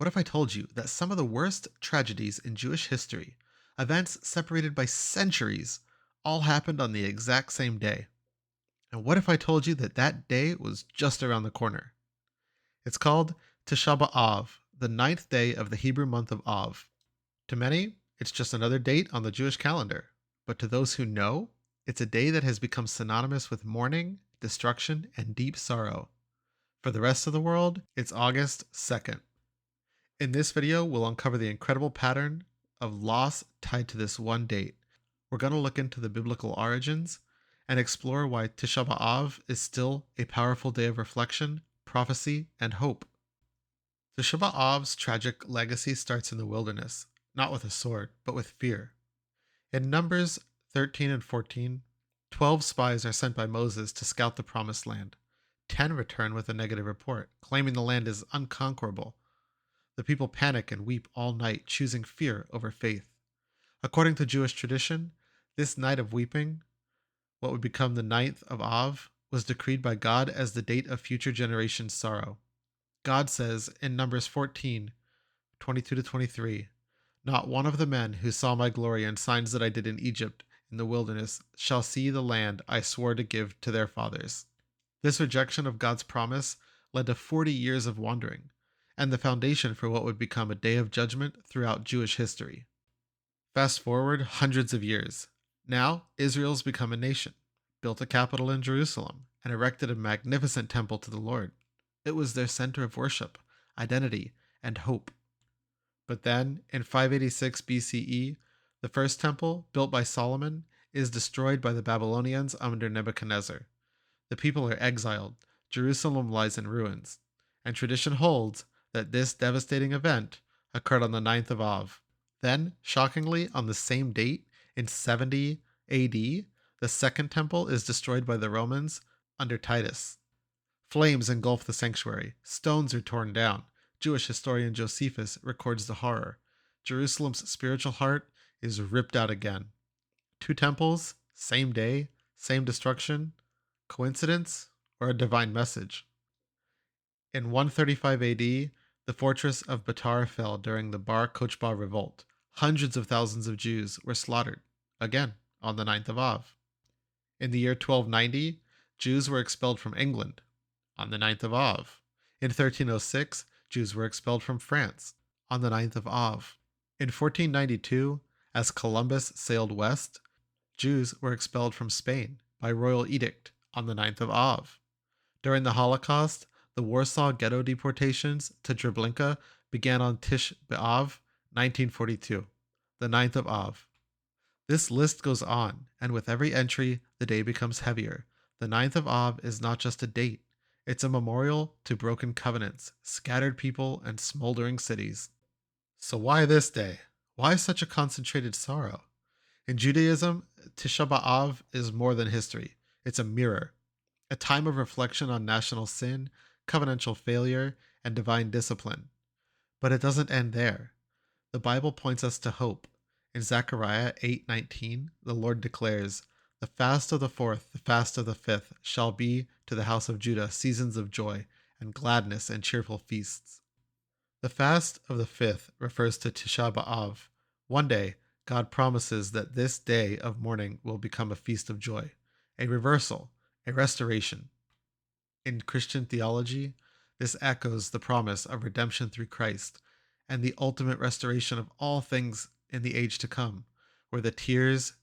What if I told you that some of the worst tragedies in Jewish history, events separated by centuries, all happened on the exact same day? And what if I told you that that day was just around the corner? It's called Tisha B'Av, the ninth day of the Hebrew month of Av. To many, it's just another date on the Jewish calendar. But to those who know, it's a day that has become synonymous with mourning, destruction, and deep sorrow. For the rest of the world, it's August 2nd. In this video, we'll uncover the incredible pattern of loss tied to this one date. We're going to look into the biblical origins and explore why Tisha B'Av is still a powerful day of reflection, prophecy, and hope. Tisha B'Av's tragic legacy starts in the wilderness, not with a sword, but with fear. In Numbers 13 and 14, 12 spies are sent by Moses to scout the promised land. 10 return with a negative report, claiming the land is unconquerable. The people panic and weep all night, choosing fear over faith. According to Jewish tradition, this night of weeping, what would become the ninth of Av, was decreed by God as the date of future generations' sorrow. God says in Numbers 14, 22 to 23, "Not one of the men who saw my glory and signs that I did in Egypt in the wilderness shall see the land I swore to give to their fathers." This rejection of God's promise led to 40 years of wandering, and the foundation for what would become a day of judgment throughout Jewish history. Fast forward hundreds of years. Now, Israel's become a nation, built a capital in Jerusalem, and erected a magnificent temple to the Lord. It was their center of worship, identity, and hope. But then, in 586 BCE, the first temple, built by Solomon, is destroyed by the Babylonians under Nebuchadnezzar. The people are exiled, Jerusalem lies in ruins, and tradition holds that this devastating event occurred on the ninth of Av. Then, shockingly, on the same date, in 70 AD, the second temple is destroyed by the Romans under Titus. Flames engulf the sanctuary, stones are torn down. Jewish historian Josephus records the horror. Jerusalem's spiritual heart is ripped out again. Two temples, same day, same destruction. Coincidence or a divine message? In 135 AD, the fortress of Batar fell during the Bar Kokhba revolt. Hundreds of thousands of Jews were slaughtered, again on the ninth of Av. In the year 1290, Jews were expelled from England, on the ninth of Av. In 1306, Jews were expelled from France, on the ninth of Av. In 1492, as Columbus sailed west, Jews were expelled from Spain by royal edict on the ninth of Av. During the Holocaust, the Warsaw Ghetto deportations to Treblinka began on Tish B'Av, 1942, the ninth of Av. This list goes on, and with every entry, the day becomes heavier. The ninth of Av is not just a date, it's a memorial to broken covenants, scattered people, and smoldering cities. So why this day? Why such a concentrated sorrow? In Judaism, Tisha B'Av is more than history. It's a mirror, a time of reflection on national sin, covenantal failure, and divine discipline. But it doesn't end there. The Bible points us to hope. In Zechariah 8:19, the Lord declares, "The fast of the fourth, the fast of the fifth, shall be to the house of Judah seasons of joy, and gladness and cheerful feasts." The fast of the fifth refers to Tisha B'Av. One day, God promises that this day of mourning will become a feast of joy, a reversal, a restoration. In Christian theology, this echoes the promise of redemption through Christ and the ultimate restoration of all things in the age to come, where the tears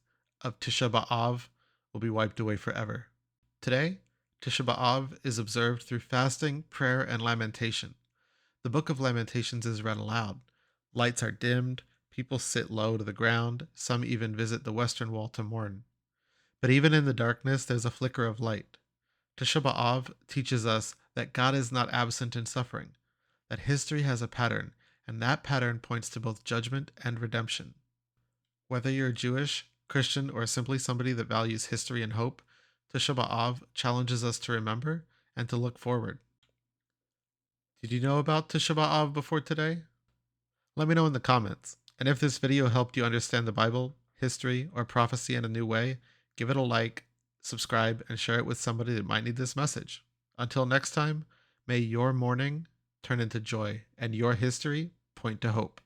of Tisha B'Av will be wiped away forever. Today, Tisha B'Av is observed through fasting, prayer, and lamentation. The Book of Lamentations is read aloud. Lights are dimmed, people sit low to the ground, some even visit the western wall to mourn. But even in the darkness, there's a flicker of light. Tisha B'Av teaches us that God is not absent in suffering, that history has a pattern, and that pattern points to both judgment and redemption. Whether you're Jewish, Christian, or simply somebody that values history and hope, Tisha B'Av challenges us to remember and to look forward. Did you know about Tisha B'Av before today? Let me know in the comments. And if this video helped you understand the Bible, history, or prophecy in a new way, give it a like, subscribe, and share it with somebody that might need this message. Until next time, may your mourning turn into joy, and your history point to hope.